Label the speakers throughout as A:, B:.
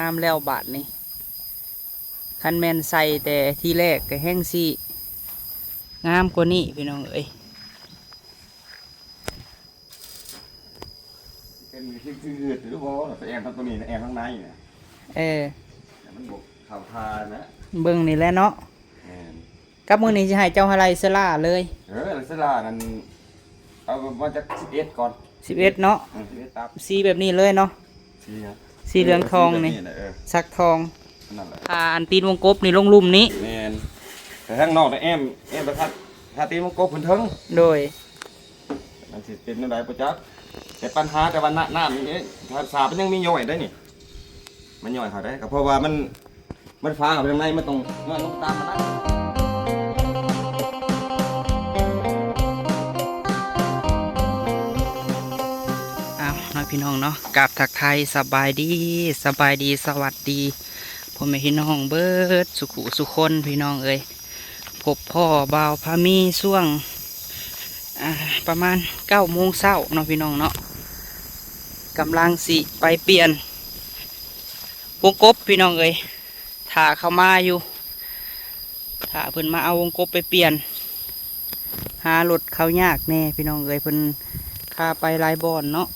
A: ามแล้วบาทนี่คันแมนใส่แต่ที่แรกก็แห้งสิงามกว่านี้พี่น้องเอ้ย
B: เป็นคือหรือบ่แต่แอมทั้งตัวนี้แอมทั้งในเนี่ยมันบกข่าวทานะ
A: เบิ่งนี่แหละเนาะกับมือนี้จะให้เจ้าอะไรเสลาเลย
B: เสลานั่นเอามาจาก11ก่อน
A: 11เนาะ
B: 11ตับ
A: สีแบบนี้เลยเนาะสีเหลืองทองนี่สักทองอันตีนวงกบนี่ลงลุ่มนี้
B: แม่นแต่ข้างนอกเนี่ยแอมประทัดถ้าตีนวงกบเพิ่นถึง
A: โดย
B: มันสิเป็นจังได๋บ่จักแต่ปัญหาแต่ว่าน้ำนี่ถ้าสาบมันยังมีย่อยได้นี่มันย่อยเขาได้ก็เพราะว่ามันฟ้ากับทางในมันต้องตามมันนะ
A: น้อยพี่น้องเนาะกราบทักทายสบายดีสวัสดีพ่อแม่พี่น้องเบิดสุขุสุคนพี่น้องเอ้ยพบพ่อบ่าวพามีช่วงประมาณ9 โมงเช้าเนาะพี่น้องเนาะกำลังสิไปเปลี่ยนวงกบพี่น้องเอ้ยถ่าเข้ามาอยู่ถ่าเพิ่นมาเอาวงกบไปเปลี่ยนหารถเขายากแน่พี่น้องเอ้ยเพิ่นพาไปลายบอนเนาะ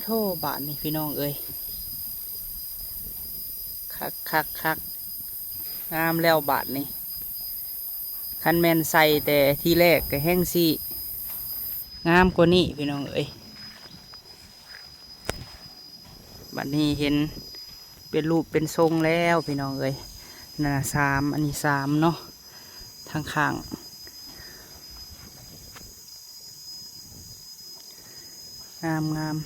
A: โทษบาทนี่พี่น้องเอ้ยคักงามแล้วบาทนี่คันแมนใส่แต่ที่แรกก็แห้งสิงามกว่านี้พี่น้องเอ้ยบัดนี้เห็นเป็นรูปเป็นทรงแล้วพี่น้องเอ้ยนั่น3อันนี้3เนาะทางข้างงาม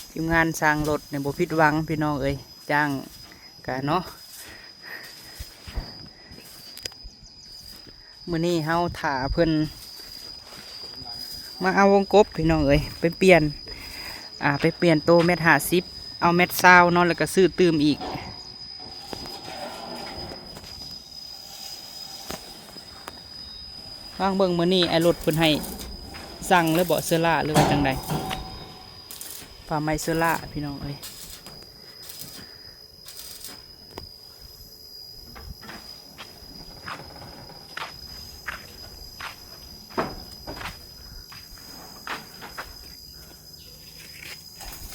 A: ทีมงานสร้างรถในบ่ผิดหวังพี่น้องเอ้ยจ้างกันเนาะมื้อนี้เฮาถ่าเพิ่นมาเอาวงกบพี่น้องเอ้ยไปเปลี่ยนโต1.50 เอา1.20เนาะแล้วก็ซื้อตื่มอีกวางเบิ่งมื้อนี้ไอ้รถเพิ่นให้สั่งเลยบ่เสื้อล่าหรือว่าจังใดฝ่าไม้เสื้อล่าพี่น้องเอ้ย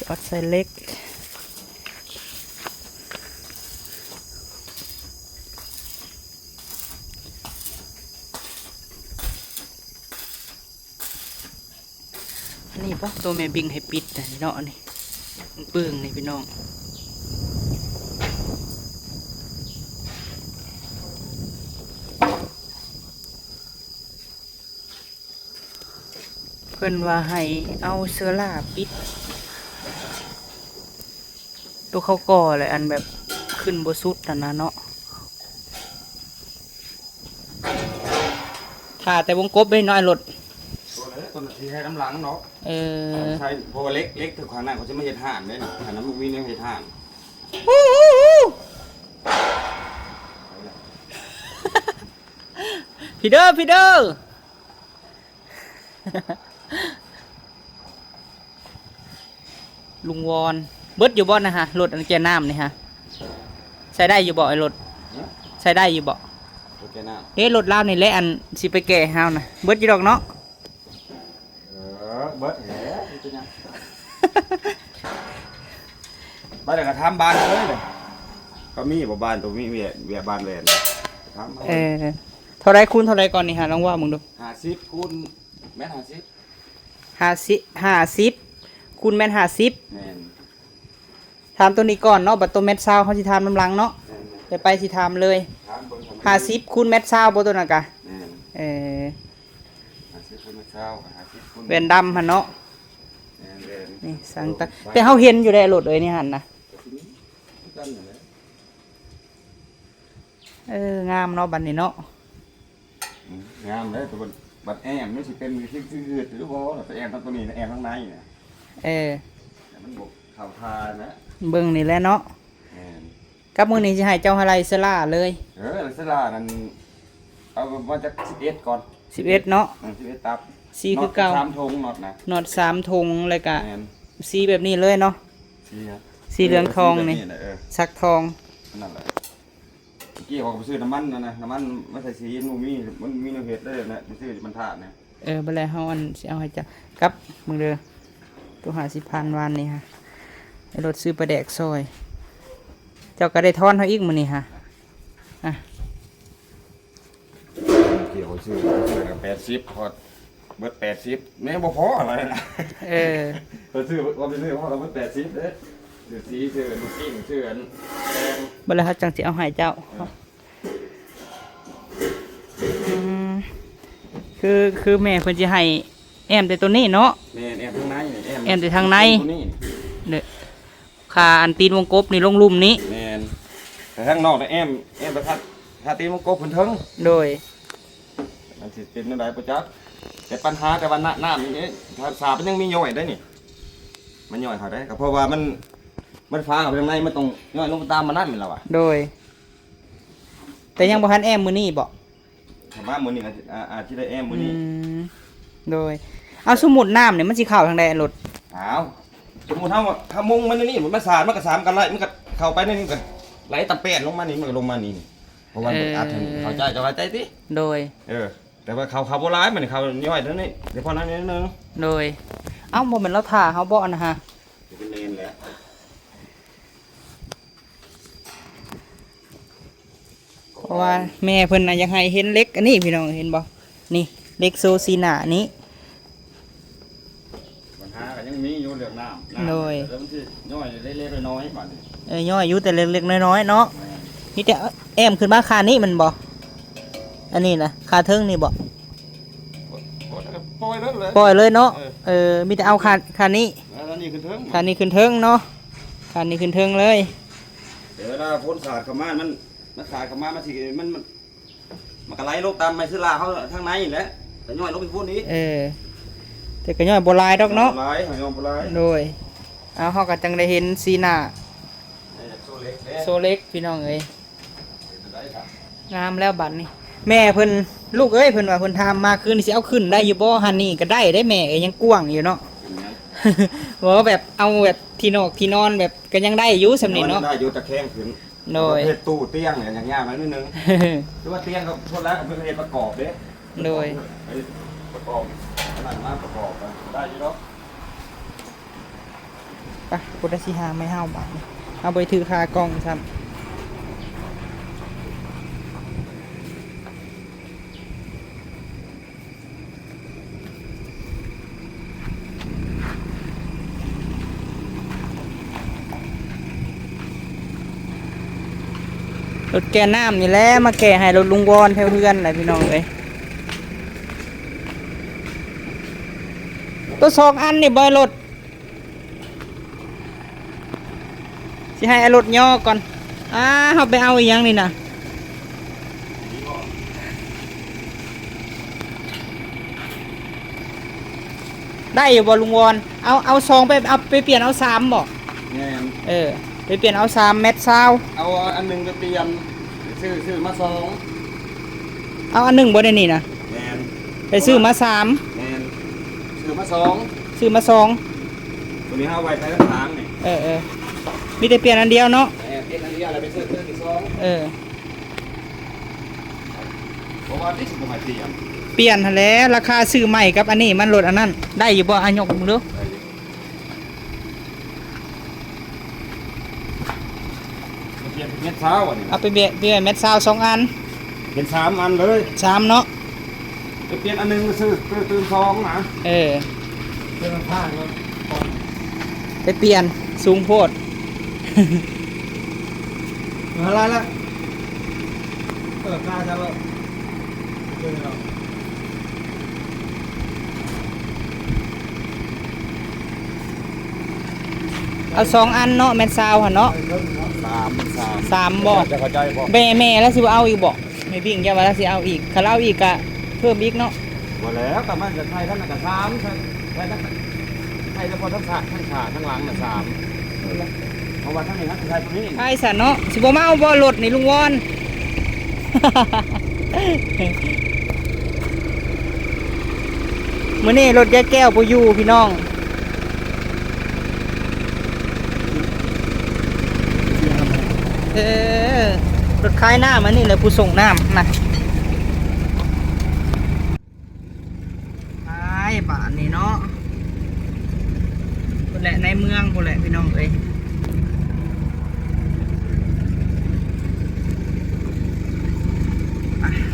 A: จอดใส่เล็กนี่ปะตัวแม่บิงให้ปิดแต่เนาะนี่เปื้องนี่พี่น้องเพิ่นว่าให้เอาเสื้อลาปิดตัวเขาก่อเลยอันแบบขึ้นบสุดนะเนาะถ่าแต่วงกบไม่น้อยรถ
B: ต้นที่ให้น้ำหลังเนาะใช่เพราะว่าเล็กถึงขนาดเขาจะไม่เห็ดห่านเลยนะขนาดลูกวิ่งเนี่ยเห็ดห่าน
A: พี่เด้อลุงวอนเบิดอยู่บ่นะฮะรถอันแกน้ำนี่ฮะใช้ได้อยู่บ่ไอ้รถใช้ได้อยู่บ่รถเล่านี่แหละอันสิไปแก่เฮานะเบิดอยู่ดอกเนาะ
B: เบิดแหละบ้านเด็กกระทำบ้านเลยก็มีบ่บ้านตัวมีเวียบ้านแหวน
A: เท่าไรคูณเท่าไรก่อนนี่ฮะลองว่ามึงดู
B: 50คูณแม่น
A: 50คูณแม่น50ถามตัวนี้ก่อนเนาะบัดตัวเม็ดซาวเขาสิถามน้ำลังเนาะเดี๋ยวไปสิถามเลย50คูณเม็ดซาวบ่ตัวน่ะกะ
B: 50คูณเม็ดซาว50
A: เวนดำหั่นเนาะนี่สังแต่เขาเห็นอยู่ได้รถเลยนี่หันนะงามเนาะบัดนี้เนาะ
B: งามเลยตัวบัดแอมนี่สิเป็นคือหรือบ่แต่แอมทั้งตัวนี้แอมทั้งในเนี่ยมันบกข่าวทานะ
A: เบิ่งนี่แหละเนาะกับมือนี้จะให้เจ้าอะไรเสลาเลย
B: เสลานั่นเอามาจาก11ก่อน
A: 11เนาะ
B: 11ตับ
A: สีคือเก่า
B: น็อต3ธงน็อตนะ
A: น็อต3ธงแล้วก็
B: แม่น
A: สีแบบนี้เลยเนาะ
B: สีครับ
A: สีเหลืองทองนี่
B: สีแบบแหละ
A: สักทอง
B: นั่นแหละเมื่อกี้เขาก็ไปซื้อน้ำมันนะน้ำมันไม่ใส่สีมันมีเนื้อเห็ดได้เลยนะไปซื้อมันทาดเนี่ย
A: บ่แล้วเฮาอันสิเอาให้จ้ะกับมึงเด้อตัว50,000วานนี่ฮะไอ้รถซื้อปลาแดกซอย เจ้าก็ได้ทอนเฮาอีกมื้อนี้ฮะอ่ะ
B: เกี่ยวซื้อกับ80พอดเบิด80แม่บ่พออะไรนะ
A: เออ
B: เราซื้อว่าไปซื้อเพราะเราเบิด80เด้ซื้อสีซื้อลูกกิ้งซื้ออันแดง
A: บ่แล้วเฮาจังสิเอาให้เจ้ามคือแม่เพิ่นสิให้แอมแต่ตัวนี้เนาะ
B: แม่นแอบทางในนี่
A: แอบแต่ทางใน
B: ตัวนี้
A: เด้อขาอันตีนวงกบนี่ลงลุ่มนี้
B: แม่นแต่ข้างนอกเนี่ยแอมประทัดถ้าตีมันโกบเพิ่นถึง
A: โดย
B: มันสิเป็นจังไดบ่จักแต่ปัญหาแต่ว่าน้ำนี่ถ้าสาบมันยังมีย่อยได้นี่มันย่อยเขาได้ก็เพราะว่ามันฟ้ากับทางในมันต้องย่อยลงตามมันนั่นแม่นแล้วอ่ะ
A: โดย แต่ยังบ่ทันแอมมื้อนี้บ่
B: ถ้ามามื้อนี้ก็อาจสิได้แอมมื้อนี้
A: มโดย เอาสมุดน้ำเนี่ยมันสิเข้าทางใดรถ
B: อ้าวสมมุติถ้ามุงมันนี่มันสาดมันก็สามกันไล่มันก็เข้าไปในนี่ก็ไหลตะแป้นลงมานี่มันก็ลงมานี่เพราะว่าอาจจะเข้าใจจะเข้าใจติ
A: โดย
B: แต่ว่าเขาบ่ร้ายมันเขาย่อยเท่านี้เดี๋ยวพอนั้นนิดนึง
A: โดย เอ้าบ่แม่นเราถ่าเฮาบ่นะฮะ
B: เป็นเลนแหละ
A: เพราะว่าแม่เพิ่นน่ะอยากให้เห็นเล็กอันนี้พี่น้องเห็นบ่นี่เล็กโซซีน่านี้
B: ปัญหาก็ยังมีอยู่เรื่องน้ำ
A: โดย
B: แล้วมันสิย่อยเล็กๆน้อยๆก่อนนี่
A: ย่อยอยู่แต่เล็กๆน้อยๆเนาะมีแต่แอมขึ้นมาคานี้มันบ่อันนี้นะคาเทิงนี่บ่
B: ปล่อยแล้วเลย
A: ปล่อยเลยเนาะมีแต่เอาคานี้
B: แล้วนี่คือเทิง
A: คานี้ขึ้นเทิงเนาะคานี้ขึ้นเทิงเลย
B: เดี๋ยวเวลาพ้นสาดเข้ามามันสาดเข้ามามันสิมันก็ไหลลงตามไมซิล่าเขาทางในนี่แหละแต่ย่อยลงไปพุ่นนี้
A: แต่ก็ย่อยบ่หลายดอกเนาะ
B: ไหลหอยอมบ่ไหล
A: โดยเอาเฮาก็จังได้เห็นซีน่า
B: โซเล็กเด้
A: โซเล็กพี่น้องเอ้ย
B: ได้ครับ
A: งามแล้วบัดนี้ แม่เพิ่นลูกเอ้ยเพิ่นว่าเพิ่นทำมาคืนนี้สิเอาขึ้นได้อยู่บ่หันนี่ก็ได้ได้แม่เอ้ยยังกว้างอยู่เนาะ บอกว่าแบบเอาแบบที่นอกที่นอนแบบก็ยังได้อยู่สำนี้เนาะ
B: ได้อยู่ตะแคงขึ้น
A: โดย
B: ประเภทตู้เตียงเนี่ยอย่างยากนิดนึงคือว่าเตียงกับพวกแล้วกับประเภทประกอบเด้
A: โดย
B: ประกอบขนาดมากประกอบได้อยู่เนาะ
A: ไปพุทธสิหาไม่เฮาบาดนี้เอาไปถือคากล้องซ้ำรถแก่น้ำนี่แหละมาแก่ให้รถลุงวอนแถวเพื่อนแหละพี่น้องเอ้ยตัวสองอันนี่บอยรถสิให้ไอ้รถย่อก่อนเขาไปเอาอีกอย่างนี่นะได้อยู่บ่ลุงวอนเอาซองไปเปลี่ยนเอา3บ่
B: แง่น
A: ไปเปลี่ยนเอา3 เม็ดซาว
B: เอาอันหนึ่งไปเปลี่ยนซื้อมาสอง
A: เอาอันหนึ่งบ่ได้นี่นะ
B: แง่น
A: ไปซื้อมา3
B: แง่นซื้อมาสอง
A: ซื้อมา2
B: ตัวนี้เอาไว้ใช้ทั้งทางนี่
A: มีแต่เปลี่ยนอันเดียวเนาะ
B: เปลี่ยนอันนี้อะไรไปซื้ออีกสอง เพราะว่าที่สุดมาเปลี่ยน
A: เปลี่ยนหั่นแหล้วราคาซื้อใหม่กับอันนี้มันลดอันนั้นได้อยู่บ่อันยกมึงดู
B: เปลี่ยนเป็นเม็ดเช้าอ่ะนี่
A: เอาไปเปลี่ยนเม็ดซาว2 อัน
B: เป็น3 อันเลย
A: 3เนาะ
B: จะเปลี่ยนอันหนึงซื้อตื่นสองนะ
A: เ
B: เปลี่ยนผ้าเลย
A: ไปเปลี่ยนสูงโพด
B: อะไรละผ้าจะเลย
A: เอา2 อันเนาะแม่นซาวหั่นเนาะ 3บ่
B: จะเข้าใจบ่
A: แม่แล้วสิว่าเอาอีกบ่แม่บิ่งอย่าว่าแล้วสิเอาอีกถ้าเอาอีกก็เพิ่มอีกเนาะ
B: บ่แล้วแต่มันจะไทยท่านก็3ไทยเฉพาะทั้งขาทั้งหลังน่ะ3เพราะว่าทั้งนี้ทั้งไทยตัวนี้
A: ไอ้สันเนาะสิบ่มาเอาบ่รถนี่ลุงวอน ม มื้อนี้รถยายแก้วบ่อยู่พี่น้องรถคล้ายน้ำอันนี้เลยผู้ส่งน้ำนะไอ้บ้านนี่เนาะพุ่นแหละในเมืองพุ่นแหละพี่น้องเอ้ย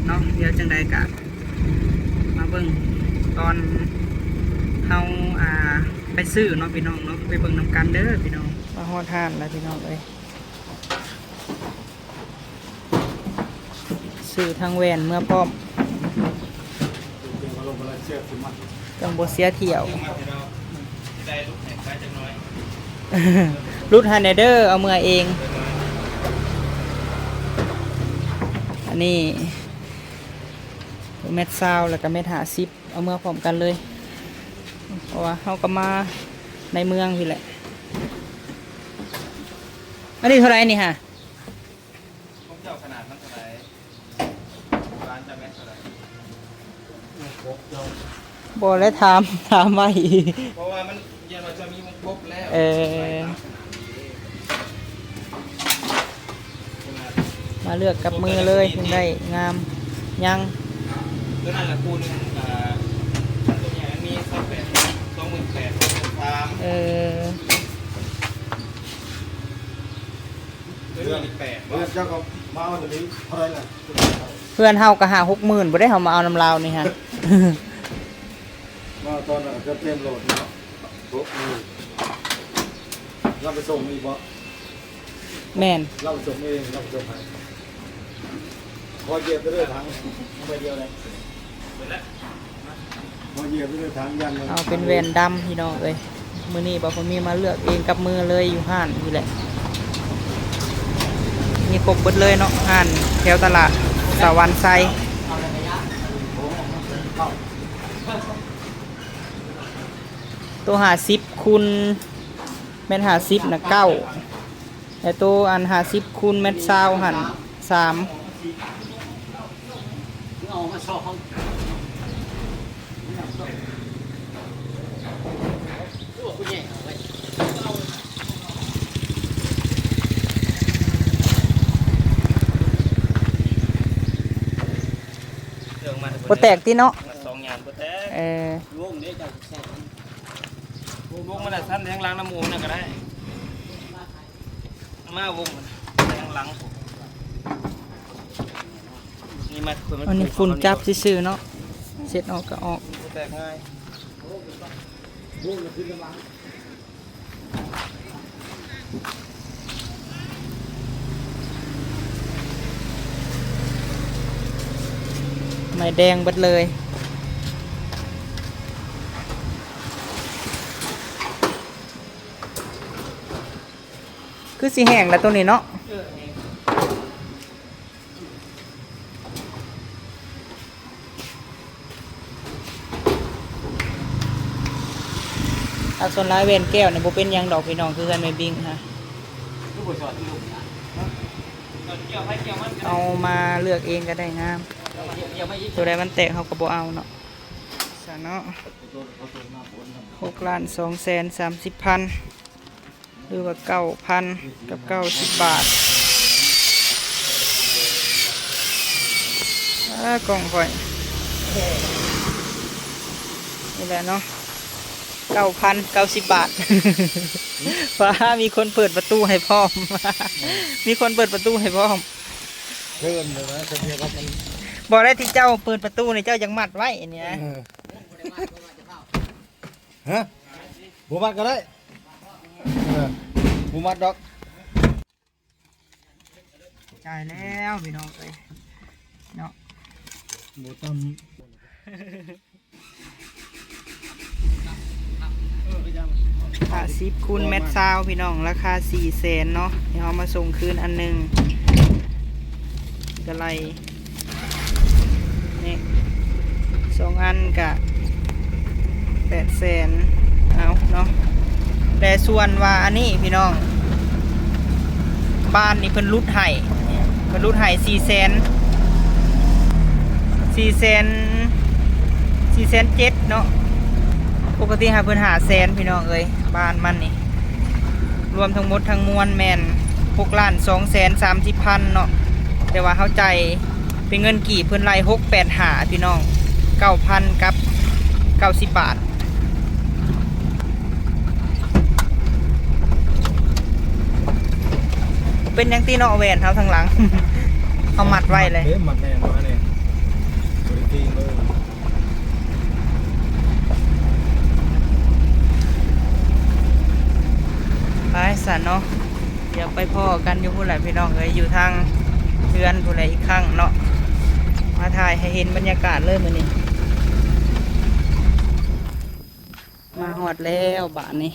A: เนาะเดี๋ยวจังใดกะมาเบิ่งตอนเฮาไปซื้อเนาะพี่น้องเนาะไปเบิ่งนำกันเด้อพี่น้องมาฮอดห้านแล้วพี่น้องเอ้ยซื้อทางแวนเมื่อพร้อมจังบ่เสียเที่ยวรุดฮันเดอร์เอาเมื่อเองอันนี้เม็ดซาวแล้วก็เม็ด50เอาเมื่อพร้อมกันเลยเพราะว่าเขาก็มาในเมืองพี่แหละอันนี้เท่าไรนี่ฮะผมเจ้าขนาดมันเท่าไรร้านจะเม็ดเท่าไรบ่แล้วถามไว้เพราะว่ามันยังเราจะมีวงกบแล้วมาเลือกกับมือเลยยังได้งามยังตัวนั้นละคูนึงตัวนี้มี28,000 23,000เรื่อง8เจ้าก็มาเอาตัวนี้เท่าไรล่ะเพื่อนเฮาก็หา60,000บ่ได้เฮามาเอาน้ำลาวนี่ฮะ
C: มาตอนจะเต็มโหลดเนาะเราไปส่งอีกบ่
A: แม่น
C: เราส่งเองเราส่งให้พอเหยียบไปเรื่อยทางไปเดียวเลยพอเหยียบไปเรื่อยทางยัน
A: เอาเป็นแวนดำพี่น้องเอ้ยมื้อนี้บ่พอมีมาเลือกเองกับมือเลยอยู่ห้านนี่แหละมีครบเบิดเลยเนาะห้านแถวตลาดสวรรค์ไซตัว50คูณเม็ด50น่ะ9แต่ตัวอัน50คูณเม็ด20หั่น3บ่แตกติเนาะ2อย่างบ่แตกวงนี้จะแซ่บวงมันน่ะสั้นแทงหลังน้ำหมูน่ะก็ได้มาวงแทงหลังนี่มาอันนี้ฝุ่นจับซื่อๆเนาะเช็ดออกก็ออกบ่แตกง่ายไม้แดงเบิดเลยคือสีแห้งแล้วตัวนี้เนาะอักษรลายเวนแก้วเนี่ยโบเป็นยังดอกพี่น้องคือกันไม่บิงฮะเอามาเลือกเองก็ได้งามตัวใดมันแตกเขาก็บ่เอาเนาะสาเนาะ6,230,000หรือว่า9,000กับ90 บาทกล่องค่อยนี่แหละเนาะ9,090 บาทฟ้ามีคนเปิดประตูให้พร้อมมีคนเปิดประตูให้พร้อม
C: เพิ่มเลยนะจะมีรับมัน
A: บอกได้ที่เจ้าเปิดประตูในเจ้ายังมัดไว้เนี่ย
C: ฮะบูมัดก็ได้บูมัดดอก
A: จ่ายแล้วพี่น้องเลยเนาะ
C: บูตั้ม
A: 50คูณเม็ดซาวพี่น้องราคา400,000เนาะเดี๋ยวเอามาส่งคืนอันหนึ่งกระไรนี่2 อันกะ800,000เอาเนาะแต่ส่วนว่าอันนี้พี่น้องบ้านนี่เพิ่นรุดให้400,000 400,007เนาะ ปกติหาเพิ่นหาแสนพี่น้องเอ้ยบ้านมันนี่รวมทั้งหมดทั้งมวลแม่น6,230,000เนาะแต่ว่าเข้าใจเป็นเงินกี่เพิ่นไล่685หาพี่น้อง 9,000 กับ 90 บาทเป็นยังตีเนาะแหวนเท้าทางหลัง เอามัดไว้เลย
C: เอ๊ะมัดแน่นมาเนี่ยบริตีเลย
A: ไปสันเนาะเดี๋ยวไปพ่อกันอยู่ผู้ใดพี่น้องเอ้ยอยู่ทางเพื่อนผู้ใดอีกครั้งเนาะมาถ่ายให้เห็นบรรยากาศเลยมื้อนี้มาหอดแล้วบ้านนี้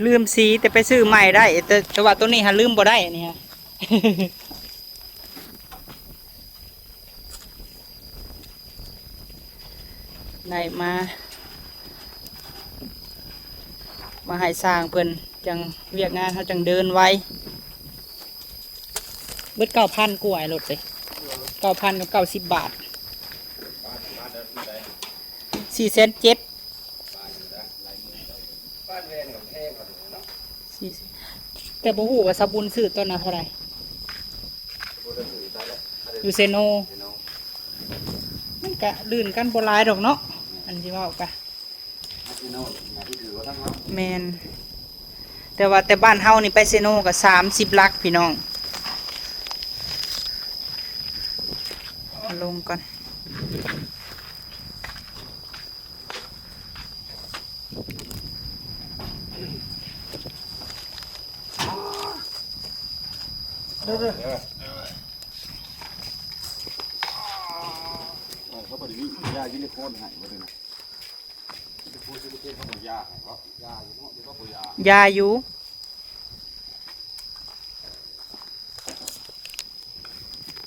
A: ลืมสีแต่ไปซื้อใหม่ได้แต่ว่าตัวนี้ฮะลืมบ่ได้นี่ฮะ ได้มาให้สร้างเพิ่นจังเรียกงานเขาจังเดินไวเบิด9,000กว่าไอ้รถเลย9,000 กับ 90 บาท4,700,000แต่บ่ฮู้ว่าสบุญซื้อต้นน่ะเท่าไหร่อยู่เซโนมันก็ลื่นกันบ่หลายดอกเนาะอันที่เว้ากะแมนแต่ว่าแต่บ้านเฮานี่ไปเซโนก็30 ลักพี่น้องเอาลงก่อน
C: เขาบริวิยายินโคนหายมาเลยนะพูดชื่อเพื่อนเขาบอกยาหายเพราะยาอยู่เนาะเดี๋ยวก็ปยาย
A: าอยู่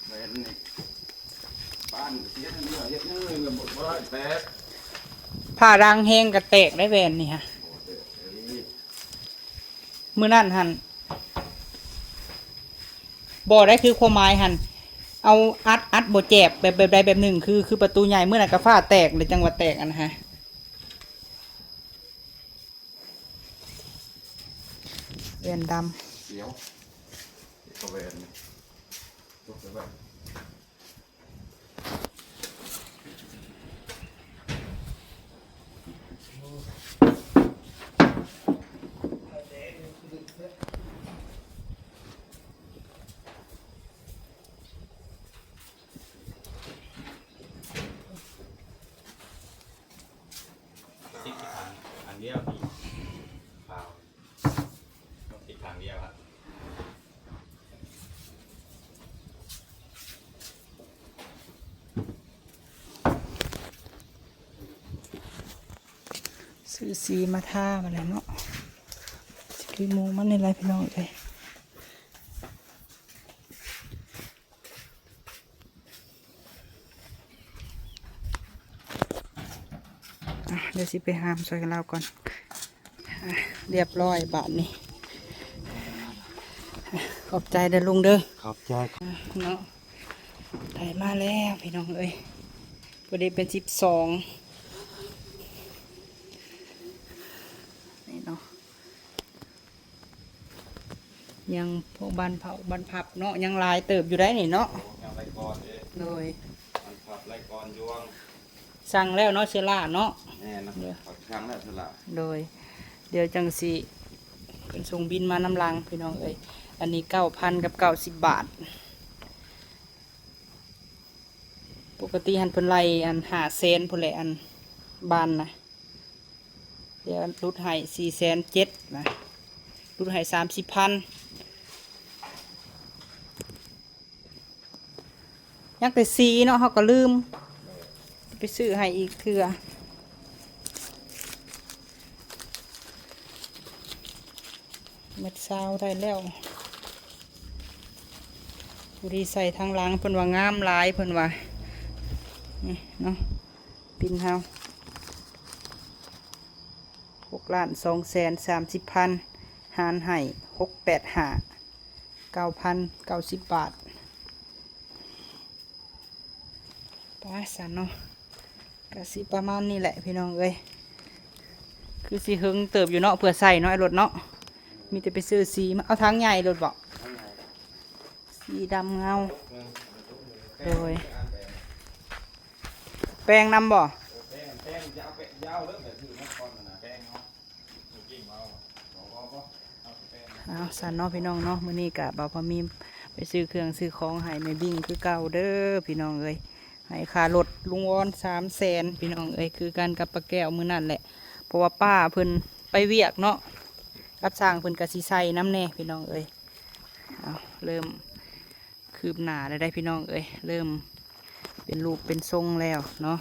C: เว้นนี่บ้านเสียเนื้อเฮ็ดเนื้อเงินหมดบ่ได้แตก
A: ผ้ารังแห้งกระแตกได้แวนนี่ฮะมื้อนั้นหันบ่ได้คือความหมายหันเอาอัดบ่แจบแบบใดแบบหนึ่งคือประตูใหญ่เมื่อนั้นก็ฟ้าแตกเลยจังหวะแตกอันนะฮะแวนดำ
C: เสียวก็เว้นทุกแบบ
B: ติ๊กอันเดียวมีเปล่าต้องติ๊กทางเดียวครับ
A: ซื้อสีมาท่ามาแล้วเนาะสีมูมันในไรพี่น้องเลยเดี๋ยวสิไปหามซอยกันเราก่อนเรียบร้อยบาทนี้ขอบใจเด้อลุงเด้อ
C: ขอบใจ
A: เนาะได้มาแล้วพี่น้องเอ้ยประเดี๋ยวเป็น12นี่เนาะยังพวกบันเผาบันพับเนาะยังลายเติบอยู่ได้นี่เนาะ
B: ยังไรก่อนเอ๊ะ
A: โดย
B: มันขับไรก่อนยวง
A: สั่งแล้วเนาะเชล่าเนาะ
B: แน่นะขับครั้งแล้วสละ
A: โดยเดี๋ยวจังสิเป็นส่งบินมาน้ำลังพี่น้องเอ้ยอันนี้9,000 กับ 90 บาท ปกติหันเพิ่นไล่อัน500,000พุ่นแหละอันบานนะเดี๋ยวรุดให้4,700,000นะรุดให้30,000ยังแต่สีเนาะเขาก็ลืมไปซื้อให้อีกเถื่อเม็ดซาวได้แล้วผู้ที่ใส่ทางหลังเพิ่นว่างามหลายเพิ่นว่านี่เนาะปินเฮา6,230,000หารให้685 9,090 บาทไปสันเนาะ ก็สิประมาณนี้แหละพี่น้องเอ้ยคือสิหึงเติบอยู่เนาะเผื่อใส่เนาะไอ้รถเนาะมีแต่ไปซื้อสีมาเอาทางใหญ่รถบอกสีดำเงาโดยแปลงนำบ่เอาสันเนาะพี่น้องเนาะมื้อนี้กะบ่าวพอมีไปซื้อเครื่องซื้อของให้แม่บิ่งคือเก่าเด้อพี่น้องเอ้ยให้ค่ารถลุงวอน300,000พี่น้องเอ้ยคือกันกับป้าแก้วมื้อนั่นแหละเพราะว่าป้าเพิ่นไปเวียกเนาะรับสร้างเพิ่นกะสิใส่น้ำแน่พี่น้องเอ้ยเอาเริ่มคืบหน้าได้พี่น้องเอ้ยเริ่มเป็นรูปเป็นทรงแล้วเนาะ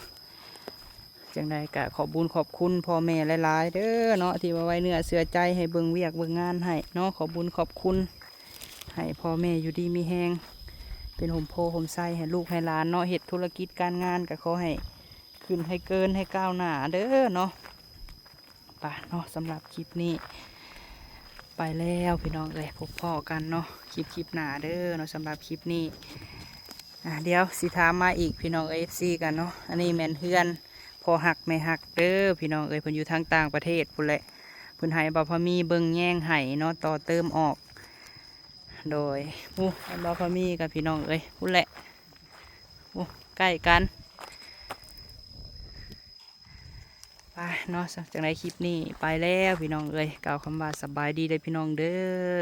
A: จังใดกะขอบบุญขอบคุณพ่อแม่หลายๆเด้อเนาะที่มาไว้เนื้อเสือใจให้เบิ่งเวียกเบิ่งงานให้เนาะขอบบุญขอบคุณให้พ่อแม่อยู่ดีมีแฮงเป็นห่มโพห่มไส้ให้ลูกให้หลานเนาะเฮ็ดธุรกิจการงานก็ขอให้ขึ้นให้เกินให้ก้าวหน้าเด้อเนาะป่ะเนาะสำหรับคลิปนี้ไปแล้วพี่น้องเอ้ยพบพ่อกันเนาะคลิปหน้าเด้อเนาะสำหรับคลิปนี้เดี๋ยวสิถามมาอีกพี่น้องเอฟซีกันเนาะอันนี้แม่นเฮือนพอหักไม่หักเด้อพี่น้องเอ้ยเพิ่นอยู่ทางต่างประเทศพุ่นแหละเพิ่นให้บ่าวพอมีเบิ่งแย่งไห้เนาะต่อเติมออกโดยบ่าวพอมีกับพี่น้องเอ้ยพุ่นแหละใกล้กันไปเนาะจากในคลิปนี้ไปแล้วพี่น้องเอ้ยกล่าวคำว่าสบายดีเลยพี่น้องเด้อ